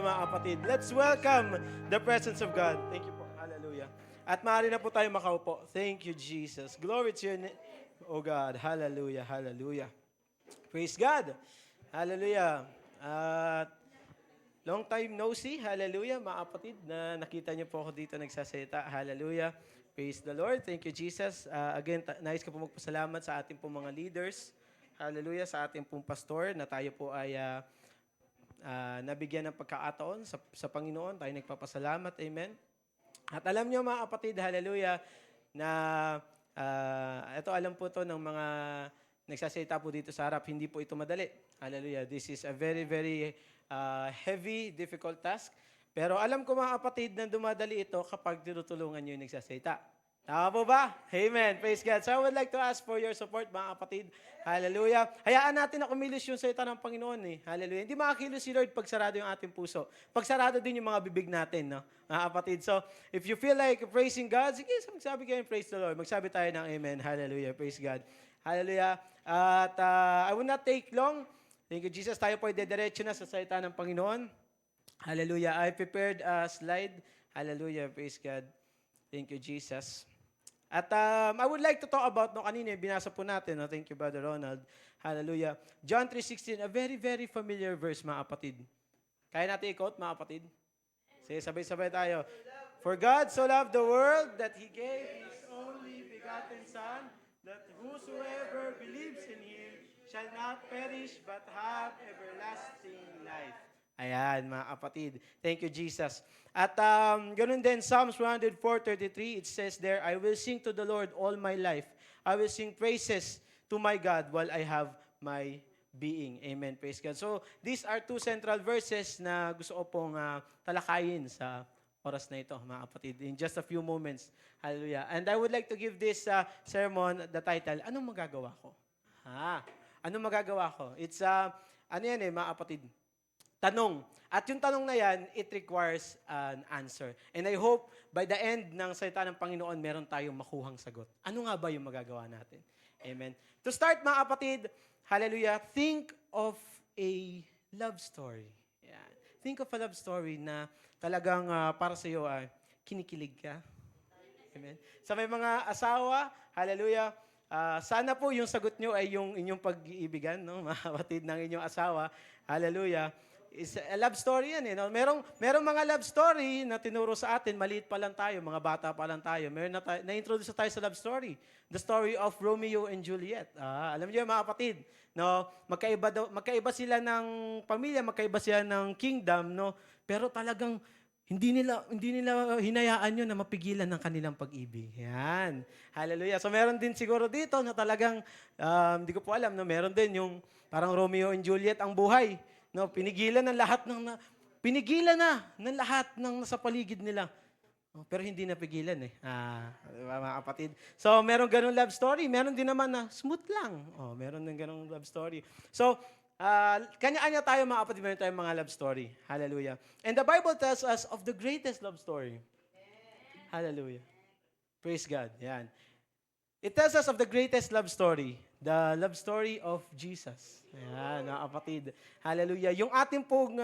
Hallelujah mga kapatid. Let's welcome the presence of God. Thank you po. Hallelujah. At maaari na po tayo makaupo. Thank you, Jesus. Glory to your name, oh God. Hallelujah, hallelujah. Praise God. Hallelujah. At long time no see. Hallelujah, mga kapatid, na nakita niyo po ako dito nagsaseta. Hallelujah. Praise the Lord. Thank you, Jesus. Again, nais ko po magpasalamat sa ating pong mga leaders. Hallelujah, sa ating pong pastor na tayo po ay nabigyan ng pagkakataon sa Panginoon. Tayo nagpapasalamat. Amen. At alam niyo mga kapatid, hallelujah, na ito alam po to ng mga nagsasita po dito sa harap, hindi po ito madali. Hallelujah. This is a very, very heavy, difficult task. Pero alam ko mga kapatid na dumadali ito kapag tinutulungan niyo yung nagsasita. Tama po ba? Amen. Praise God. So I would like to ask for your support mga kapatid. Hallelujah. Hayaan natin na kumilos yung salita ng Panginoon eh. Hallelujah. Hindi makakilos si Lord pag sarado yung ating puso. Pag sarado din yung mga bibig natin, no? Mga kapatid. So, if you feel like praising God, sige, magsabi kayo praise the Lord. Magsabi tayo ng amen. Hallelujah. Praise God. Hallelujah. At I will not take long. Thank you, Jesus. Tayo po ay dediretso na sa salita ng Panginoon. Hallelujah. I prepared a slide. Hallelujah. Praise God. Thank you, Jesus. At I would like to talk about, kanina binasa po natin, thank you, Brother Ronald. Hallelujah. John 3:16, a very, very familiar verse, mga kapatid. Kaya natin i-quote, mga kapatid? Sige, sabay-sabay tayo. For God so loved the world that He gave His only begotten Son, that whosoever believes in Him shall not perish but have everlasting life. Ayan, mga kapatid. Thank you, Jesus. At ganun din, Psalms 104:33, it says there, I will sing to the Lord all my life. I will sing praises to my God while I have my being. Amen. Praise God. So, these are two central verses na gusto ko pong talakayin sa oras na ito, mga kapatid, in just a few moments. Hallelujah. And I would like to give this sermon the title, Anong Magagawa Ko? Anong magagawa ko? It's, ano yan mga kapatid? Tanong. At yung tanong na yan, it requires an answer. And I hope by the end ng salita ng Panginoon, meron tayong makuhang sagot. Ano nga ba yung magagawa natin? Amen. To start, mga kapatid, hallelujah, think of a love story. Yan. Think of a love story na talagang para sa iyo kinikilig ka. Amen. Sa may mga asawa, hallelujah, sana po yung sagot nyo ay yung inyong pag-iibigan, no? Mga kapatid ng inyong asawa. Hallelujah. It's a love story yan. No? Merong mga love story na tinuro sa atin, maliit pa lang tayo, mga bata pa lang tayo. Na-introduce tayo sa love story. The story of Romeo and Juliet. Alam niyo mga kapatid, no? Magkaiba sila ng pamilya, magkaiba sila ng kingdom, no? Pero talagang hindi nila hinayaan yun na mapigilan ng kanilang pag-ibig. Yan. Hallelujah. So meron din siguro dito na talagang, hindi ko po alam, no? Meron din yung parang Romeo and Juliet ang buhay. No, pinigilan na ng lahat ng nasa paligid nila. Pero hindi napigilan mga kapatid. So, meron ganung love story. Meron din naman na smooth lang. Meron din ganung love story. So, kanya-kanya tayo mga kapatid, meron tayong mga love story. Hallelujah. And the Bible tells us of the greatest love story. Hallelujah. Praise God. Yan. It tells us of the greatest love story. The love story of Jesus. Ayan, mga kapatid. Hallelujah. Yung ating pong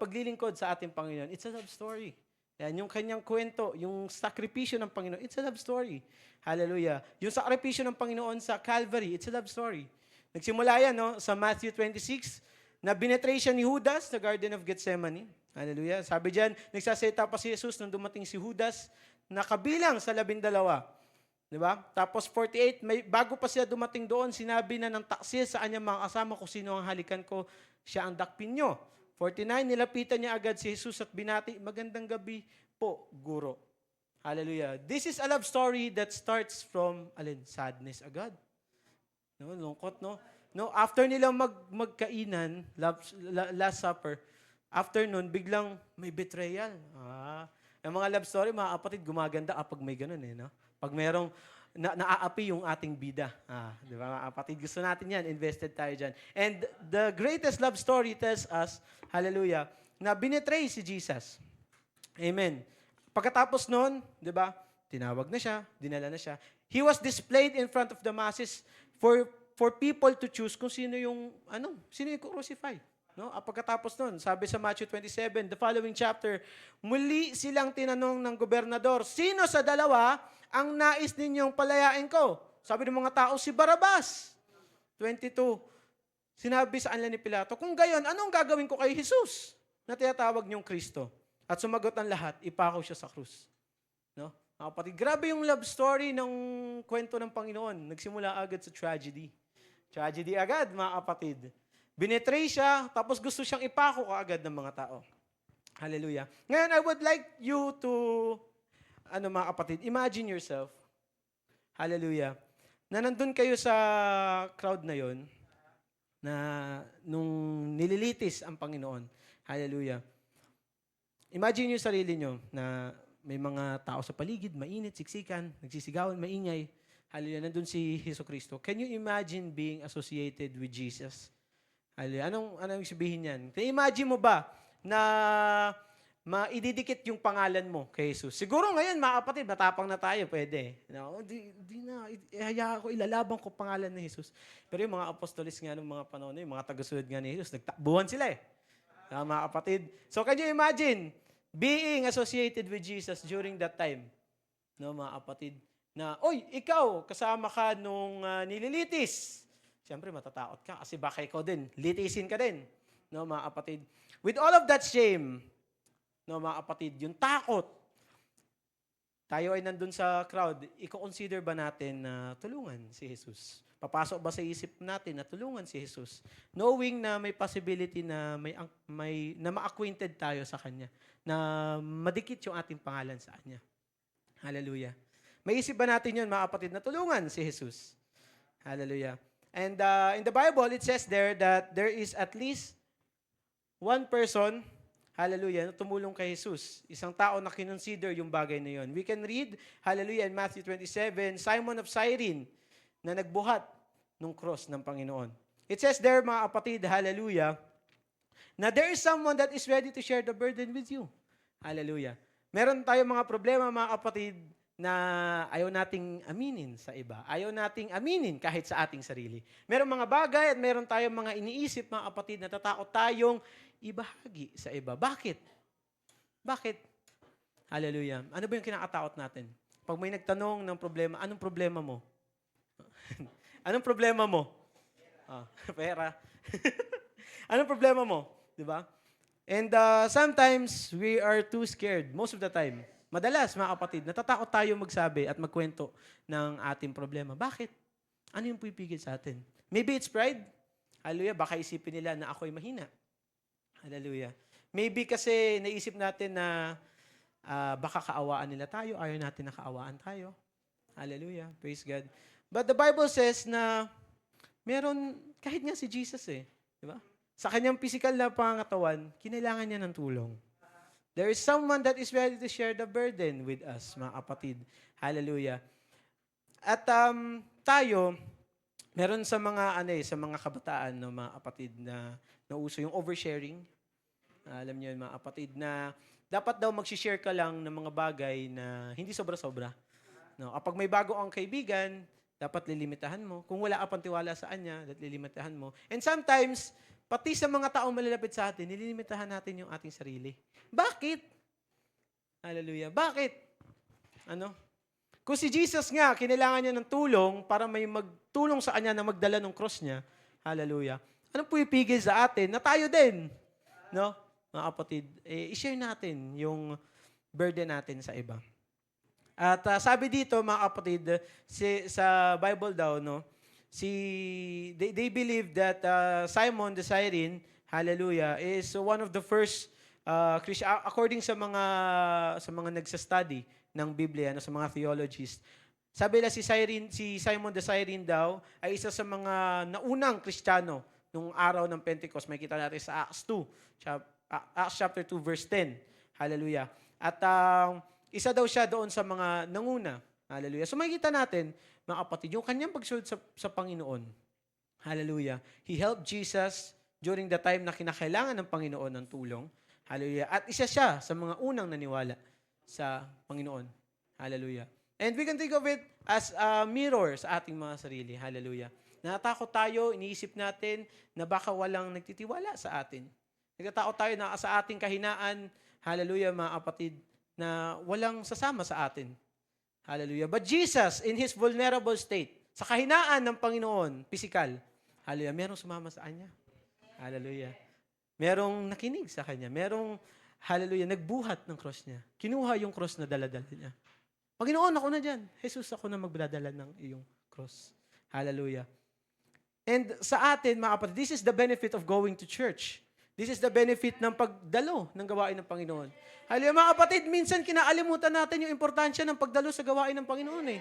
paglilingkod sa ating Panginoon, it's a love story. Ayan, yung kanyang kwento, yung sakripisyo ng Panginoon, it's a love story. Hallelujah. Yung sakripisyo ng Panginoon sa Calvary, it's a love story. Nagsimula yan sa Matthew 26, na binetray siya ni Judas sa Garden of Gethsemane. Hallelujah. Sabi diyan, nagsasalita pa si Jesus nung dumating si Judas, na kabilang sa 12. Diba? Tapos 48, bago pa siya dumating doon, sinabi na ng taksil sa kanyang mga kasama kung sino ang halikan ko, siya ang dakpin nyo. 49, nilapitan niya agad si Jesus at binati, magandang gabi po, guro. Hallelujah. This is a love story that starts from, sadness agad. No, lungkot, no? No, after nilang magkainan, last supper, after nun, biglang may betrayal. Yung mga love story, mga kapatid, gumaganda kapag may ganun no? Pag merong naaapi yung ating bida. Di ba mga kapatid? Gusto natin yan. Invested tayo dyan. And the greatest love story tells us, hallelujah, na binetray si Jesus. Amen. Pagkatapos nun, di ba, tinawag na siya, dinala na siya. He was displayed in front of the masses for people to choose kung sino yung crucify. No? At pagkatapos nun, sabi sa Matthew 27, the following chapter, muli silang tinanong ng gobernador, sino sa dalawa ang nais ninyong palayain ko? Sabi ng mga tao, si Barabas. 22, sinabi sa kanila ni Pilato, kung gayon, anong gagawin ko kay Jesus na tinatawag niyong Kristo? At sumagot ang lahat, ipako siya sa krus. No? Mga kapatid, grabe yung love story ng kwento ng Panginoon. Nagsimula agad sa tragedy. Tragedy agad, mga kapatid. Binetray siya, tapos gusto siyang ipako kaagad ng mga tao. Hallelujah. Ngayon, I would like you to, mga kapatid, imagine yourself, hallelujah, na nandun kayo sa crowd na yon, na nung nililitis ang Panginoon. Hallelujah. Imagine yung sarili nyo na may mga tao sa paligid, mainit, siksikan, nagsisigawan, maingay. Hallelujah, nandun si Jesucristo. Can you imagine being associated with Jesus? Hallelujah. Anong sabihin yan? Imagine mo ba na maididikit yung pangalan mo kay Jesus? Siguro ngayon, mga kapatid, matapang na tayo, pwede. No, di na, ihaya ko, ilalaban ko pangalan ni Jesus. Pero yung mga apostolis nga ng mga panahon, yung mga tagasunod nga ni Jesus, nagtakbuhan sila eh. Mga kapatid. So can you imagine being associated with Jesus during that time? No, mga kapatid. Na, oy, ikaw, kasama ka nung nililitis. Siyempre, matatakot ka kasi baka ikaw din, litisin ka din. No, mga kapatid. With all of that shame, no, mga kapatid, yung takot, tayo ay nandun sa crowd, i-consider ba natin na tulungan si Jesus? Papasok ba sa isip natin na tulungan si Jesus? Knowing na may possibility na na ma-acquainted tayo sa Kanya, na madikit yung ating pangalan sa Kanya. Hallelujah. May isip ba natin yun, mga kapatid, na tulungan si Jesus? Hallelujah. And in the Bible, it says there that there is at least one person, hallelujah, na tumulong kay Jesus. Isang tao na kinonsider yung bagay na yun. We can read, hallelujah, in Matthew 27, Simon of Cyrene, na nagbuhat ng cross ng Panginoon. It says there, mga kapatid, hallelujah, na there is someone that is ready to share the burden with you. Hallelujah. Meron tayong mga problema, mga kapatid, na ayaw nating aminin sa iba. Ayaw nating aminin kahit sa ating sarili. Merong mga bagay at meron tayong mga iniisip, mga kapatid, na tatakot tayong ibahagi sa iba. Bakit? Bakit? Hallelujah. Ano ba yung kinakatakot natin? Pag may nagtanong ng problema, anong problema mo? Anong problema mo? Pera. Anong problema mo? Diba? And sometimes, we are too scared. Most of the time. Madalas, mga kapatid, natatakot tayo magsabi at magkwento ng ating problema. Bakit? Ano yung pipigil sa atin? Maybe it's pride. Hallelujah. Baka isipin nila na ako'y mahina. Hallelujah. Maybe kasi naisip natin na baka kaawaan nila tayo. Ayaw natin na kaawaan tayo. Hallelujah. Praise God. But the Bible says na meron, kahit nga si Jesus di ba? Sa kanyang physical na pangangatawan, kinailangan niya ng tulong. There is someone that is ready to share the burden with us, mga kapatid. Hallelujah. At tayo, meron sa mga sa mga kabataan, no, mga kapatid, na nauso yung oversharing. Alam niyo yun, mga kapatid, na dapat daw mag-share ka lang ng mga bagay na hindi sobra-sobra. No, kapag may bago ang kaibigan, dapat lilimitahan mo. Kung wala ka pang tiwala sa kanya, dapat lilimitahan mo. And sometimes, pati sa mga taong malalapit sa atin, nililimitahan natin yung ating sarili. Bakit? Hallelujah. Bakit? Kung si Jesus nga, kinailangan niya ng tulong para may magtulong sa kanya na magdala ng cross niya, hallelujah, anong pumipigil sa atin na tayo din? No? Mga kapatid, i-share natin yung burden natin sa iba. At sabi dito, mga kapatid, sa Bible daw, no, they believe that Simon the Cyrene, hallelujah, is one of the first Christian, according sa mga nagsa-study ng Biblia, sa mga theologists. Sabi nila si Simon the Cyrene daw ay isa sa mga naunang Kristiyano nung araw ng Pentecost. May kita natin sa Acts chapter 2 verse 10. Hallelujah. At isa daw siya doon sa mga nanguna. Hallelujah. So makikita natin, mga kapatid, yung kanyang pagsunod sa Panginoon. Hallelujah. He helped Jesus during the time na kinakailangan ng Panginoon ng tulong. Hallelujah. At isa siya sa mga unang naniwala sa Panginoon. Hallelujah. And we can think of it as a mirror sa ating mga sarili. Hallelujah. Natatakot tayo, iniisip natin na baka walang nagtitiwala sa atin. Nagtatakot tayo na sa ating kahinaan, hallelujah mga kapatid, na walang sasama sa atin. Hallelujah. But Jesus, in His vulnerable state, sa kahinaan ng Panginoon, physical, hallelujah, merong sumama sa Kanya. Hallelujah. Merong nakinig sa Kanya. Merong, hallelujah, nagbuhat ng cross niya. Kinuha yung cross na daladala niya. Panginoon, ako na dyan. Jesus, ako na magdadala ng iyong cross. Hallelujah. And sa atin, mga kapatid, this is the benefit of going to church. This is the benefit ng pagdalo ng gawain ng Panginoon. Hallelujah. Mga kapatid, minsan kinakalimutan natin yung importansya ng pagdalo sa gawain ng Panginoon eh.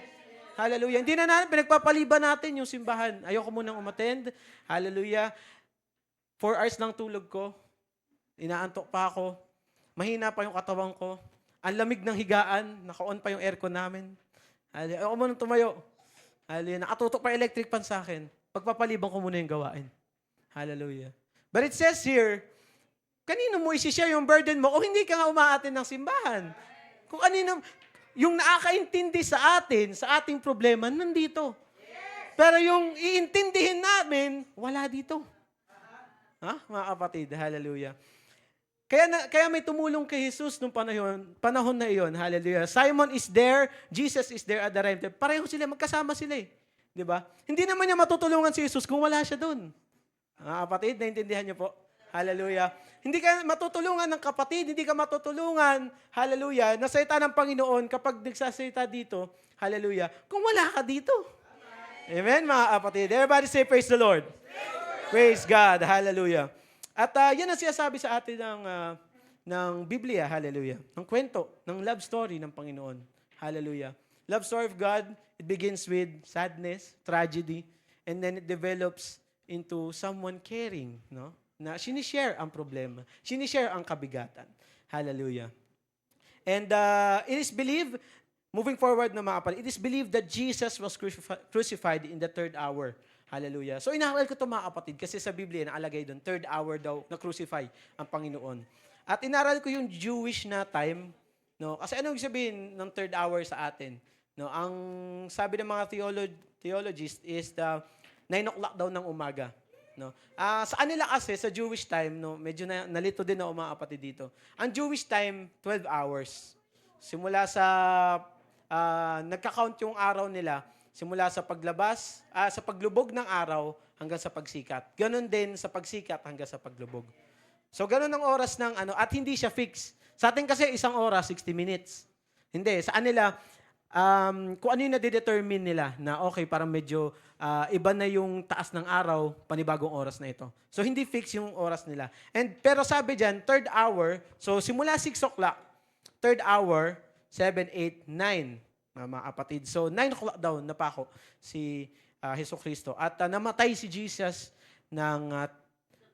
Hallelujah. Hindi na natin, pinagpapaliban natin yung simbahan. Ayoko munang umattend. Hallelujah. 4 hours lang tulog ko. Inaantok pa ako. Mahina pa yung katawan ko. Ang lamig ng higaan. Naka-on pa yung aircon namin. Hallelujah. Ayoko munang tumayo. Hallelujah. Nakatutok pa electric fan sa akin. Pagpapaliban ko muna yung gawain. Hallelujah. But it says here, kanino mo isi-share yung burden mo kung hindi ka nga umaatin ng simbahan? Kung kanino, yung nakakaintindi sa atin, sa ating problema, nandito. Pero yung iintindihin namin, wala dito. Ha? Mga kapatid, hallelujah. Kaya may tumulong kay Jesus nung panahon na iyon, hallelujah. Simon is there, Jesus is there at the right time. Pareho sila, magkasama sila eh. Di ba? Hindi naman niya matutulungan si Jesus kung wala siya doon. Mga kapatid, naintindihan niyo po? Hallelujah. Hindi ka matutulungan ng kapatid, hindi ka matutulungan, hallelujah, na salita ng Panginoon kapag nagsasalita dito, hallelujah, kung wala ka dito. Amen, mga kapatid. Everybody say, praise the Lord. Praise God. Hallelujah. At yan ang sinasabi sa atin ng Biblia, hallelujah. Ng kwento, ng love story ng Panginoon. Hallelujah. Love story of God, it begins with sadness, tragedy, and then it develops into someone caring, no? Na sinishare ang problema, sinishare ang kabigatan. Hallelujah. And it is believed, moving forward na mga kapatid, it is believed that Jesus was crucified in the 3rd hour. Hallelujah. So inaral ko ito mga kapatid kasi sa Biblia nakalagay doon, 3rd hour daw na crucify ang Panginoon. At inaral ko yung Jewish na time, no? Kasi anong sabihin ng 3rd hour sa atin? No, ang sabi ng mga theologists is the 9 o'clock daw ng umaga. No? Sa kanila kasi, sa Jewish time, no, medyo nalito din ako mga kapatid dito. Ang Jewish time, 12 hours. Simula sa, nagka-count yung araw nila, simula sa paglabas, sa paglubog ng araw hanggang sa pagsikat. Ganon din sa pagsikat hanggang sa paglubog. So, ganon ang oras ng at hindi siya fix. Sa atin kasi, 1 oras, 60 minutes. Hindi, sa kanila, kung ano yung nade-determine nila na okay, parang medyo iba na yung taas ng araw, panibagong oras na ito. So, hindi fix yung oras nila. Pero sabi dyan, 3rd hour, so simula 6 o'clock, 3rd hour, 7, 8, 9, mga kapatid. So, 9 o'clock daw napako si Jesucristo. At namatay si Jesus ng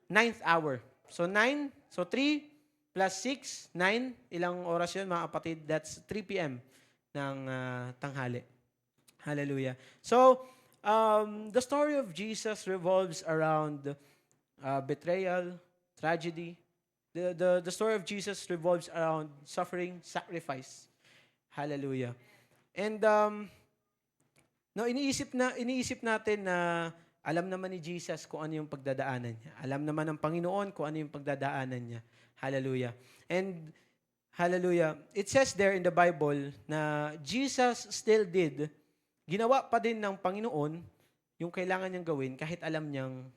9th hour. So, 9, so 3 plus 6, 9, ilang oras yun mga kapatid? That's 3 p.m. ng tanghali. Hallelujah. So, the story of Jesus revolves around betrayal, tragedy. The story of Jesus revolves around suffering, sacrifice. Hallelujah. And iniisip natin na alam naman ni Jesus kung ano yung pagdadaanan niya. Alam naman ng Panginoon kung ano yung pagdadaanan niya. Hallelujah. And hallelujah. It says there in the Bible na Jesus still did, ginawa pa din ng Panginoon yung kailangan niyang gawin kahit alam niyang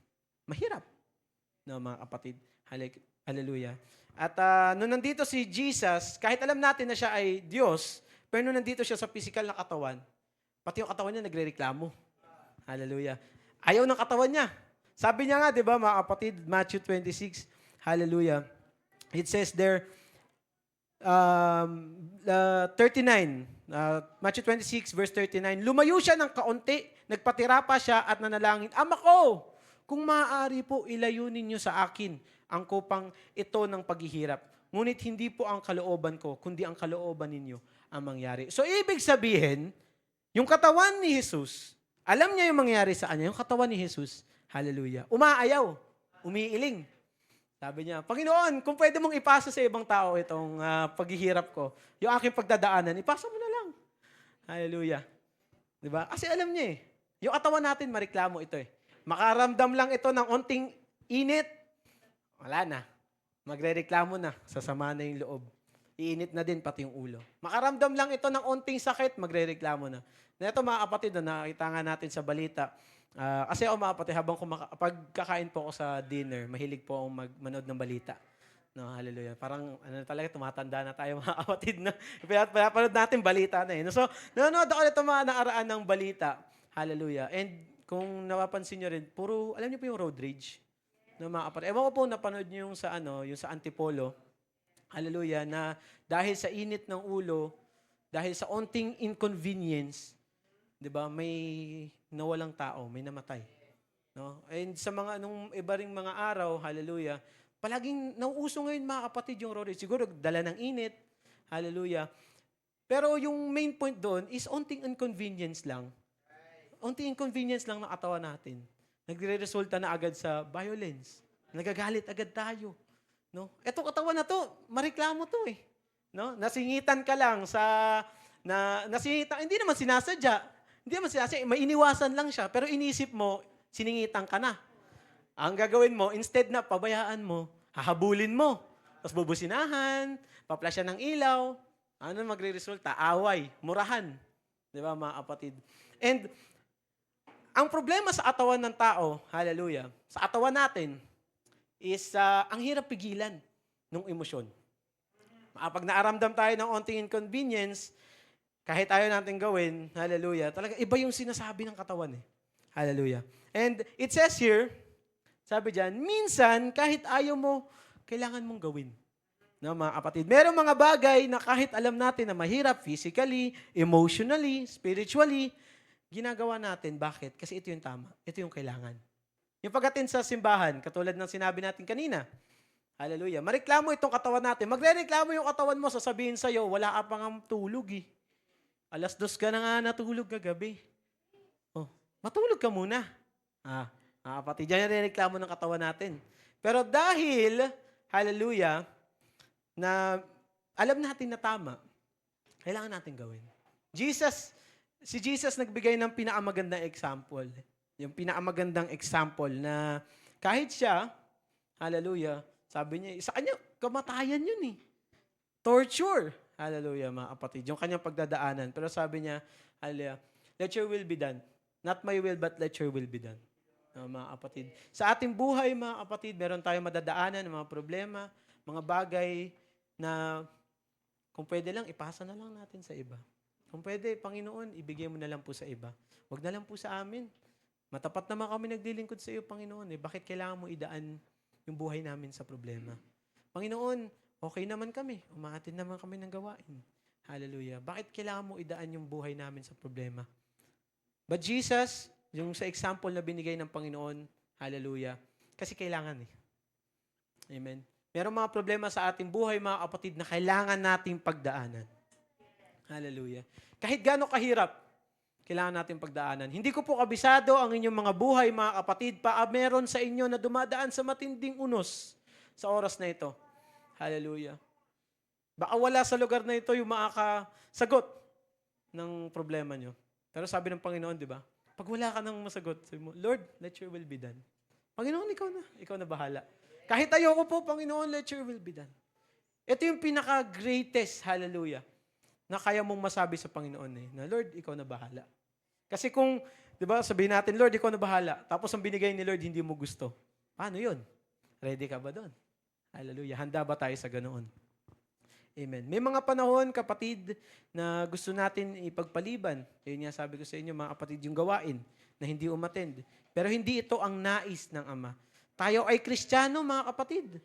mahirap. No, mga kapatid. Hallelujah. At nung nandito si Jesus, kahit alam natin na siya ay Diyos, pero nung nandito siya sa physical na katawan, pati yung katawan niya nagrereklamo. Hallelujah. Ayaw ng katawan niya. Sabi niya nga, di ba, mga kapatid, Matthew 26, hallelujah. It says there, 39, Matthew 26, verse 39, lumayo siya ng kaunti, nagpatira pa siya at nanalangin, Ama ko, kung maaari po ilayo ninyo sa akin ang kupang ito ng paghihirap. Ngunit hindi po ang kalooban ko, kundi ang kalooban ninyo ang mangyari. So, ibig sabihin, yung katawan ni Jesus, alam niya yung mangyari sa kanya, yung katawan ni Jesus, hallelujah, umaayaw, umiiling. Sabi niya, Panginoon, kung pwede mong ipasa sa ibang tao itong paghihirap ko, yung aking pagdadaanan, ipasa mo na lang. Hallelujah. Diba? Kasi alam niya eh, yung katawan natin, mareklamo ito eh. Makaramdam lang ito ng onting init, wala na. Magrereklamo na, sasama na yung loob. Iinit na din pati yung ulo. Makaramdam lang ito ng onting sakit, magrereklamo na. Na ito mga kapatid, nakita nga natin sa balita. Kasi ako mga kapatid, habang pag kakain po ako sa dinner, mahilig po akong manood ng balita. No, hallelujah. Parang talaga, tumatanda na tayo mga kapatid. No? Pinapanood natin balita na eh. So, nanonood ako nito mga nakaraan ng balita. Hallelujah. And kung napapansin nyo rin, alam niyo po yung road rage? No, mga kapatid. Ewan ko po, napanood niyo yung sa Antipolo. Hallelujah. Na dahil sa init ng ulo, dahil sa onting inconvenience, di ba, may nawalang tao, may namatay. No? And sa nung iba ring mga araw, hallelujah, palaging nauuso ngayon mga kapatid yung road rage. Siguro dala ng init, hallelujah. Pero yung main point doon is onting inconvenience lang. Onting inconvenience lang ng katawan natin. Nagre-resulta na agad sa violence. Nagagalit agad tayo. No? Etong katawan na to, mareklamo to eh. No? Nasingitan ka lang hindi naman sinasadya. Hindi naman sinasadya, may iniwasan lang siya, pero inisip mo, siningitan ka na. Ang gagawin mo, instead na pabayaan mo, hahabulin mo. Tapos bubusinahan, paplasyan ng ilaw. Ano magre-resulta? Away, murahan. Di ba mga kapatid? And ang problema sa katawan ng tao, hallelujah, sa katawan natin, is ang hirap pigilan ng emosyon. Pag naaramdam tayo ng onting inconvenience, kahit ayaw natin gawin, hallelujah, talaga iba yung sinasabi ng katawan eh. Hallelujah. And it says here, sabi dyan, minsan, kahit ayaw mo, kailangan mong gawin. No, mga kapatid. Merong mga bagay na kahit alam natin na mahirap physically, emotionally, spiritually, ginagawa natin. Bakit? Kasi ito yung tama. Ito yung kailangan. Yung pagdating sa simbahan, katulad ng sinabi natin kanina, hallelujah, mareklamo itong katawan natin. Magre-reklamo yung katawan mo, sasabihin sa'yo, wala ka pang tulog eh. 2:00 ka na nga natulog kagabi. Oh, matulog ka muna. Kapatid, yan yung reklamo ng katawan natin. Pero dahil, hallelujah, na alam natin na tama, kailangan natin gawin. Si Jesus nagbigay ng pinakamagandang example. Yung pinakamagandang example na kahit siya, hallelujah, sabi niya, sa kanya, kamatayan yun eh. Torture. Hallelujah, mga kapatid. Yung kanyang pagdadaanan. Pero sabi niya, hallelujah, let your will be done. Not my will, but let your will be done. Mga kapatid. Sa ating buhay, mga kapatid, meron tayong madadaanan, mga problema, mga bagay na kung pwede lang, ipasa na lang natin sa iba. Kung pwede, Panginoon, ibigay mo na lang po sa iba. Huwag na lang po sa amin. Matapat naman kami naglilingkod sa iyo, Panginoon. Bakit kailangan mo idaan yung buhay namin sa problema? Panginoon, okay naman kami. Umaatin naman kami ng gawain. Hallelujah. Bakit kailangan mo idaan yung buhay namin sa problema? But Jesus, yung sa example na binigay ng Panginoon, hallelujah, kasi kailangan eh. Amen. Merong mga problema sa ating buhay, mga kapatid, na kailangan nating pagdaanan. Hallelujah. Kahit gaano kahirap, kailangan natin pagdaanan. Hindi ko po kabisado ang inyong mga buhay, mga kapatid, meron sa inyo na dumadaan sa matinding unos sa oras na ito. Hallelujah. Baka wala sa lugar na ito yung makakasagot ng problema nyo. Pero sabi ng Panginoon, di ba? Pag wala ka nang masagot, sabi mo, Lord, let your will be done. Panginoon, ikaw na. Ikaw na bahala. Kahit ayoko po, Panginoon, let your will be done. Ito yung pinaka-greatest, hallelujah, na kaya mong masabi sa Panginoon eh, na Lord, ikaw na bahala. Kasi kung, di ba, sabihin natin, Lord, ikaw na bahala, tapos ang binigay ni Lord, hindi mo gusto. Paano yun? Ready ka ba doon? Hallelujah. Handa ba tayo sa ganoon? Amen. May mga panahon, kapatid, na gusto natin ipagpaliban. Yun nga sabi ko sa inyo, mga kapatid, yung gawain na hindi umattend. Pero hindi ito ang nais ng Ama. Tayo ay Kristiyano, mga kapatid.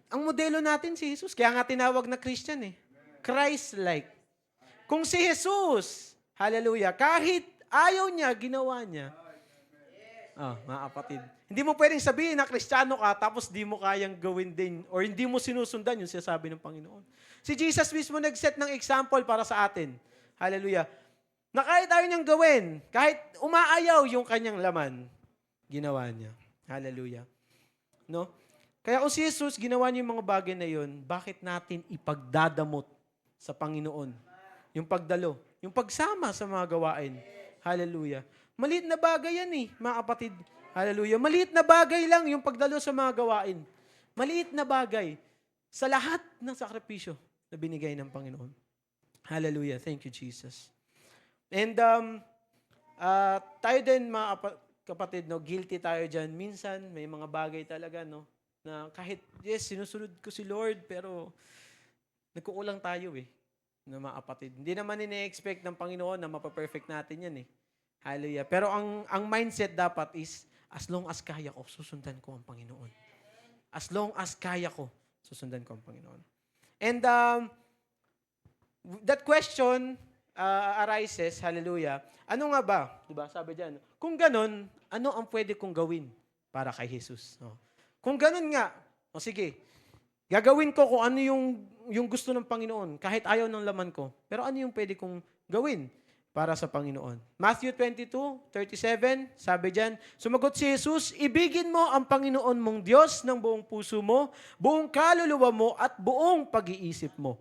Ang modelo natin si Jesus. Kaya nga tinawag na Christian eh. Christ-like. Kung si Jesus, hallelujah, kahit ayaw niya, ginawa niya. Mga kapatid. Hindi mo pwedeng sabihin na Kristiyano ka, tapos di mo kayang gawin din, or hindi mo sinusundan yung sinasabi ng Panginoon. Si Jesus mismo nag-set ng example para sa atin. Hallelujah. Na kahit ayaw niyang gawin, kahit umaayaw yung kanyang laman, ginawa niya. Hallelujah. No? Kaya kung si Jesus ginawa niya yung mga bagay na yun, bakit natin ipagdadamot sa Panginoon? Yung pagdalo, yung pagsama sa mga gawain. Hallelujah. Maliit na bagay yan mga kapatid. Hallelujah. Maliit na bagay lang yung pagdalo sa mga gawain. Maliit na bagay sa lahat ng sakripisyo na binigay ng Panginoon. Hallelujah. Thank you, Jesus. And tayo din, mga kapatid, guilty tayo dyan. Minsan, may mga bagay talaga, na kahit, yes, sinusunod ko si Lord, pero nagkukulang tayo na mga kapatid. Hindi naman ine-expect ng Panginoon na mapaperfect natin yan Hallelujah. Pero ang mindset dapat is, as long as kaya ko, susundan ko ang Panginoon. As long as kaya ko, susundan ko ang Panginoon. And that question arises, hallelujah, ano nga ba? Diba? Sabi diyan, kung ganun, ano ang pwede kong gawin para kay Jesus? Kung ganun nga, sige, gagawin ko kung ano yung gusto ng Panginoon, kahit ayaw ng laman ko. Pero ano yung pwede kong gawin para sa Panginoon? Matthew 22:37, sabi diyan, sumagot si Jesus, ibigin mo ang Panginoon mong Diyos ng buong puso mo, buong kaluluwa mo, at buong pag-iisip mo.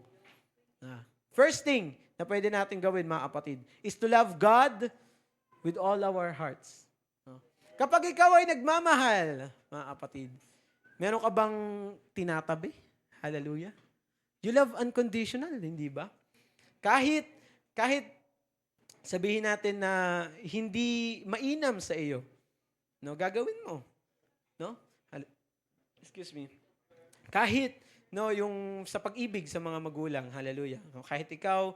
First thing na pwede natin gawin, mga kapatid, is to love God with all our hearts. Kapag ikaw ay nagmamahal, mga kapatid, meron ka bang tinatabi? Hallelujah. You love unconditional, hindi ba? Kahit sabihin natin na hindi mainam sa iyo, gagawin mo. Excuse me. Kahit yung sa pag-ibig sa mga magulang, hallelujah. Kahit ikaw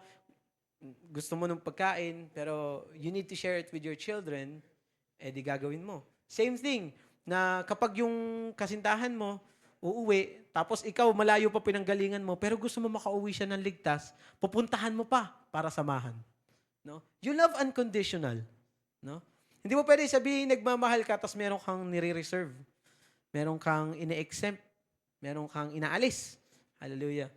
gusto mo ng pagkain, pero you need to share it with your children, di gagawin mo. Same thing, na kapag yung kasintahan mo, uuwi, tapos ikaw malayo pa pinanggalingan mo, pero gusto mo makauwi siya ng ligtas, pupuntahan mo pa para samahan. You love unconditional. Hindi mo pwede sabihin nagmamahal ka, tapos meron kang nire-reserve. Meron kang ine-exempt. Meron kang inaalis. Hallelujah.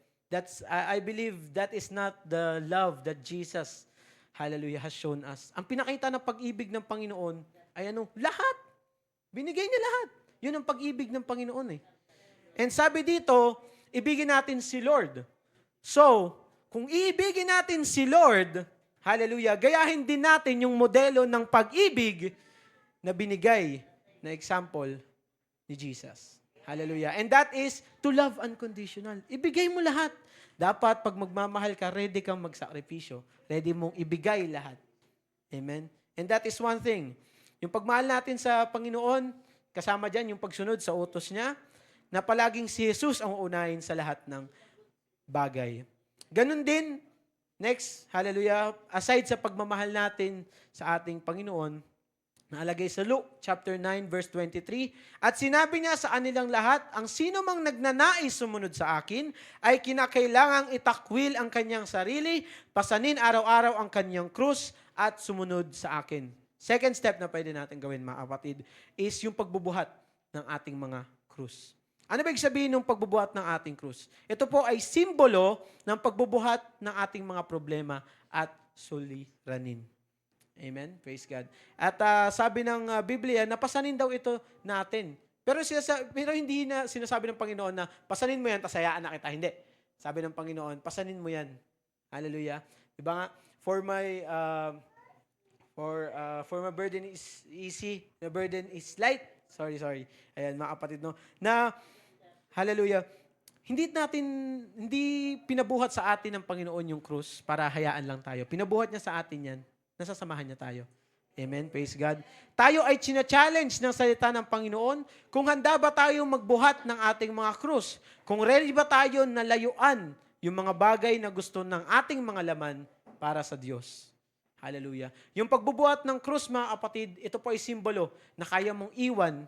I believe that is not the love that Jesus, hallelujah, has shown us. Ang pinakita ng pag-ibig ng Panginoon ay lahat. Binigay niya lahat. Yun ang pag-ibig ng Panginoon And sabi dito, ibigin natin si Lord. So, kung iibigin natin si Lord, hallelujah, gayahin din natin yung modelo ng pag-ibig na binigay na example ni Jesus. Hallelujah. And that is to love unconditional. Ibigay mo lahat. Dapat pag magmamahal ka, ready kang magsakripisyo. Ready mong ibigay lahat. Amen? And that is one thing. Yung pagmahal natin sa Panginoon, kasama dyan yung pagsunod sa utos niya, na palaging si Jesus ang uunahin sa lahat ng bagay. Ganun din, next, hallelujah, aside sa pagmamahal natin sa ating Panginoon, naalagay sa Luke chapter 9 verse 23, at sinabi niya sa kanilang lahat, ang sino mang nagnanais sumunod sa akin ay kinakailangang itakwil ang kanyang sarili, pasanin araw-araw ang kanyang krus at sumunod sa akin. Second step na pwede natin gawin, mga kapatid, is yung pagbubuhat ng ating mga krus. Ano ba ibig sabihin ng pagbubuhat ng ating krus? Ito po ay simbolo ng pagbubuhat ng ating mga problema at suliranin. Amen? Praise God. At sabi ng Biblia, napasanin daw ito natin. Pero hindi na sinasabi ng Panginoon na pasanin mo yan, tasayaan na kita. Hindi. Sabi ng Panginoon, pasanin mo yan. Hallelujah. Diba nga, for my burden is easy, the burden is light. Sorry. Ayan, mga kapatid, na, hallelujah, hindi pinabuhat sa atin ng Panginoon yung krus para hayaan lang tayo. Pinabuhat niya sa atin yan. Nasasamahan niya tayo. Amen? Praise God. Tayo ay china-challenge ng salita ng Panginoon kung handa ba tayong magbuhat ng ating mga krus. Kung ready ba tayo na layuan yung mga bagay na gusto ng ating mga laman para sa Diyos. Hallelujah. Yung pagbubuhat ng krus, mga kapatid, ito po ay simbolo na kaya mong iwan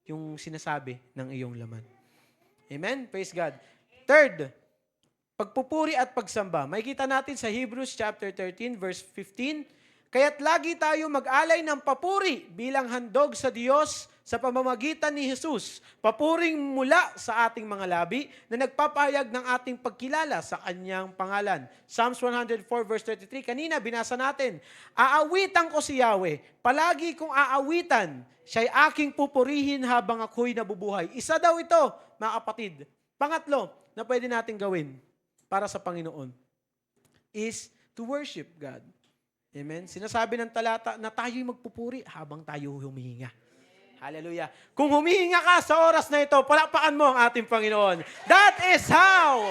yung sinasabi ng iyong laman. Amen? Praise God. Third, pagpupuri at pagsamba. Makikita natin sa Hebrews chapter 13 verse 15, kaya't lagi tayo mag-alay ng papuri bilang handog sa Diyos sa pamamagitan ni Jesus. Papuring mula sa ating mga labi na nagpapahayag ng ating pagkilala sa Kanyang pangalan. Psalms 104 verse 33, kanina binasa natin, aawitan ko si Yahweh, palagi kong aawitan, siya'y aking pupurihin habang ako'y nabubuhay. Isa daw ito, mga kapatid. Pangatlo, na pwede natin gawin para sa Panginoon is to worship God. Amen? Sinasabi ng talata na tayo'y magpupuri habang tayo humihinga. Hallelujah. Kung humihinga ka sa oras na ito, palakpakan mo ang ating Panginoon. That is how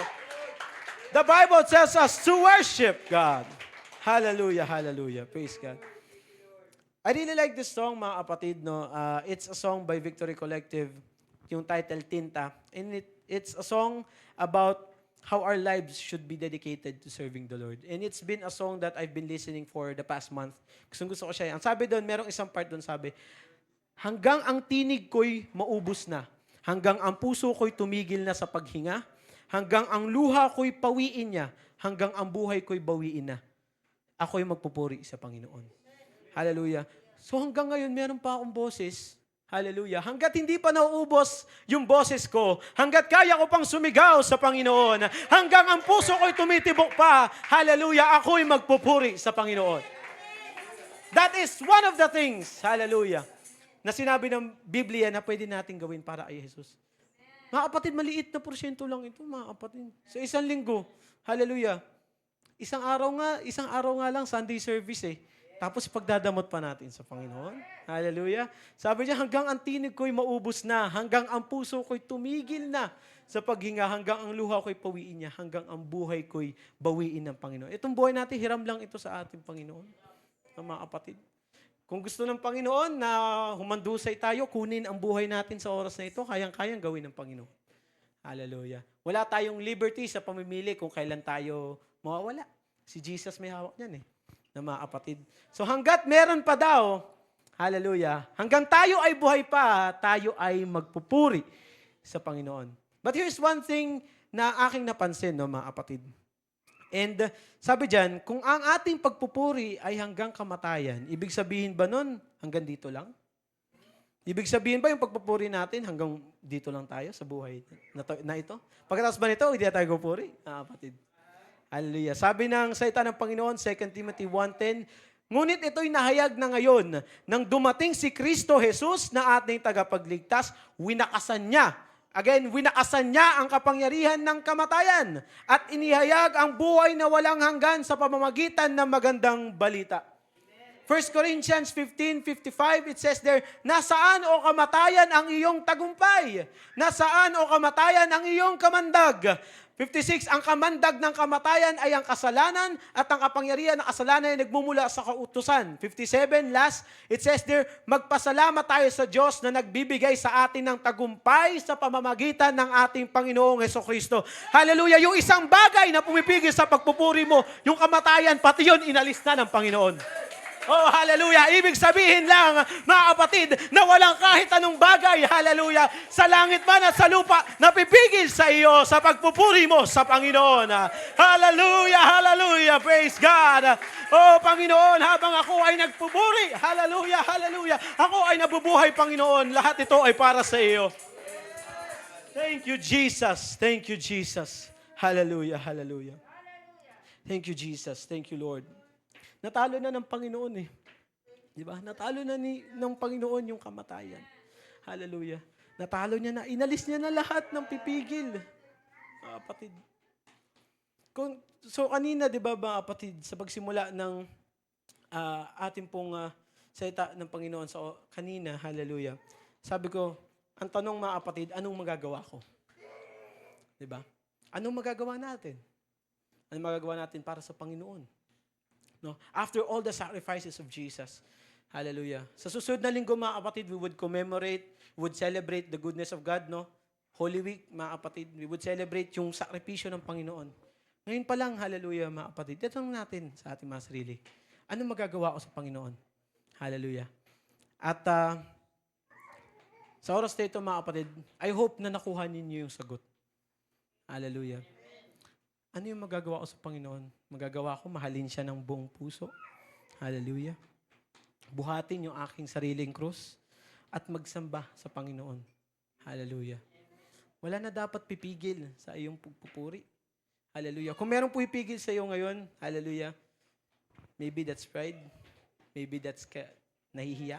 the Bible tells us to worship God. Hallelujah, hallelujah. Praise God. I really like this song, mga kapatid. No? It's a song by Victory Collective, yung title, Tinta. And it's a song about how our lives should be dedicated to serving the Lord. And it's been a song that I've been listening for the past month. Gusto ko siya. Ang sabi doon, merong isang part doon, sabi, hanggang ang tinig ko'y maubos na, hanggang ang puso ko'y tumigil na sa paghinga, hanggang ang luha ko'y pawiin niya, hanggang ang buhay ko'y bawiin na, ako'y magpupuri sa Panginoon. Hallelujah. So hanggang ngayon, meron pa akong boses. Hallelujah. Hanggat hindi pa nauubos yung boses ko, hanggat kaya ko pang sumigaw sa Panginoon, hanggang ang puso ko'y tumitibok pa, hallelujah, ako'y magpupuri sa Panginoon. That is one of the things, hallelujah, na sinabi ng Biblia na pwede natin gawin para kay Jesus. Mga kapatid, maliit na porsyento lang ito, mga kapatid. Sa isang linggo, hallelujah, isang araw nga lang, Sunday service eh. Tapos pagdadamot pa natin sa Panginoon. Hallelujah. Sabi niya, hanggang ang tinig ko'y maubos na, hanggang ang puso ko'y tumigil na sa paghinga, hanggang ang luha ko'y pawiin niya, hanggang ang buhay ko'y bawiin ng Panginoon. Itong buhay natin, hiram lang ito sa ating Panginoon. Mga kapatid. Kung gusto ng Panginoon na humandusay tayo, kunin ang buhay natin sa oras na ito, kayang-kayang gawin ng Panginoon. Hallelujah. Wala tayong liberty sa pamimili kung kailan tayo mawawala. Si Jesus may hawak niyan eh. Na mga kapatid. So hanggat meron pa daw, hallelujah, hanggang tayo ay buhay pa, tayo ay magpupuri sa Panginoon. But here's one thing na aking napansin, no, mga kapatid. And sabi dyan, kung ang ating pagpupuri ay hanggang kamatayan, ibig sabihin ba nun, hanggang dito lang? Ibig sabihin ba yung pagpupuri natin hanggang dito lang tayo sa buhay na ito? Pagkatapos ba nito, hindi na tayo pupuri? Kapatid. Hallelujah. Sabi ng salita ng Panginoon, 2 Timothy 1:10, ngunit ito'y nahayag na ngayon, nang dumating si Kristo Jesus na ating tagapagligtas, winakasan niya. Again, winakasan niya ang kapangyarihan ng kamatayan at inihayag ang buhay na walang hanggan sa pamamagitan ng magandang balita. 1 Corinthians 15:55, it says there, nasaan o kamatayan ang iyong tagumpay? Nasaan o kamatayan ang iyong kamandag? 56, ang kamandag ng kamatayan ay ang kasalanan at ang kapangyarihan ng kasalanan ay nagmumula sa kautusan. 57, last, it says there, magpasalamat tayo sa Diyos na nagbibigay sa atin ng tagumpay sa pamamagitan ng ating Panginoong Hesukristo. Hallelujah! Yung isang bagay na pumipigil sa pagpupuri mo, yung kamatayan, pati yun inalis na ng Panginoon. Oh, hallelujah. Ibig sabihin lang, mga kapatid, na walang kahit anong bagay, hallelujah, sa langit man at sa lupa, napipigil sa iyo sa pagpupuri mo sa Panginoon. Hallelujah, hallelujah, praise God. Oh, Panginoon, habang ako ay nagpupuri, hallelujah, hallelujah, ako ay nabubuhay, Panginoon, lahat ito ay para sa iyo. Thank you, Jesus. Thank you, Jesus. Hallelujah, hallelujah. Thank you, Jesus. Thank you, Lord. Natalo na ng Panginoon eh. Di ba? Natalo na ng Panginoon yung kamatayan. Hallelujah. Natalo niya na. Inalis niya na lahat ng pipigil. Kapatid. So kanina, di ba mga kapatid, sa pagsimula ng ating pong salita ng Panginoon sa kanina, hallelujah. Sabi ko, ang tanong mga kapatid, anong magagawa ko? Di ba? Anong magagawa natin? Anong magagawa natin para sa Panginoon? No? After all the sacrifices of Jesus. Hallelujah. Sa susunod na linggo, mga kapatid, we would commemorate, we would celebrate the goodness of God, no? Holy Week, mga kapatid, we would celebrate yung sakripisyo ng Panginoon. Ngayon pa lang, hallelujah, mga kapatid, itanong natin sa ating mga sarili, anong magagawa ko sa Panginoon? Hallelujah. At sa oras na ito, mga kapatid, I hope na nakuha ninyo yung sagot. Hallelujah. Ano yung magagawa ko sa Panginoon? Magagawa ko, mahalin siya ng buong puso. Hallelujah. Buhatin yung aking sariling krus at magsamba sa Panginoon. Hallelujah. Wala na dapat pipigil sa iyong pagpupuri. Hallelujah. Kung merong pipigil sa iyo ngayon, hallelujah, maybe that's pride. Maybe that's nahihiya.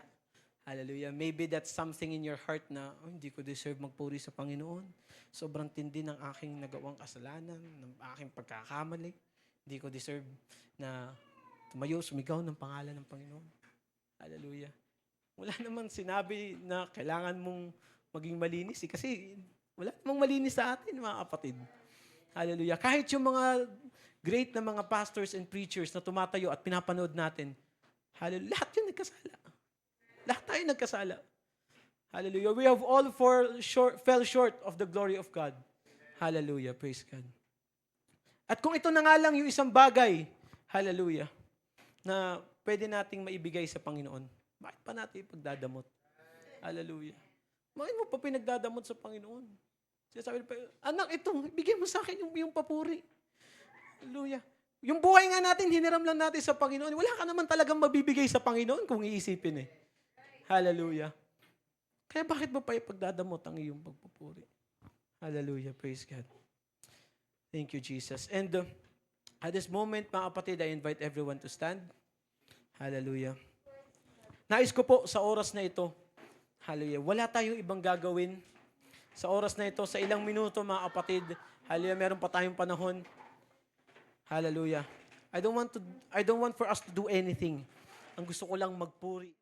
Hallelujah. Maybe that's something in your heart na, hindi ko deserve magpuri sa Panginoon. Sobrang tindi ng aking nagawang kasalanan, ng aking pagkakamali. Hindi ko deserve na tumayo, sumigaw ng pangalan ng Panginoon. Hallelujah. Wala namang sinabi na kailangan mong maging malinis kasi wala namang malinis sa atin, mga kapatid. Hallelujah. Kahit yung mga great na mga pastors and preachers na tumatayo at pinapanood natin, hallelujah, lahat yun nagkasala. Lahat tayo nagkasala. Hallelujah. We have all fell short of the glory of God. Hallelujah. Praise God. At kung ito na nga lang yung isang bagay, hallelujah, na pwede nating maibigay sa Panginoon, bakit pa natin ipagdadamot? Hallelujah. Bakit mo pa pinagdadamot sa Panginoon? Sabi pa, anak, ito, ibigay mo sa akin yung papuri. Hallelujah. Yung buhay nga natin, hiniram lang natin sa Panginoon. Wala ka naman talagang mabibigay sa Panginoon kung iisipin eh. Hallelujah. Kaya bakit mo pa ipagdadamot ang iyong pagpupuri? Hallelujah. Praise God. Thank you, Jesus. And at this moment, mga kapatid, I invite everyone to stand. Hallelujah. Nais ko po sa oras na ito, hallelujah, wala tayong ibang gagawin. Sa oras na ito, sa ilang minuto, mga kapatid, hallelujah, meron pa tayong panahon. Hallelujah. I don't want for us to do anything. Ang gusto ko lang magpuri.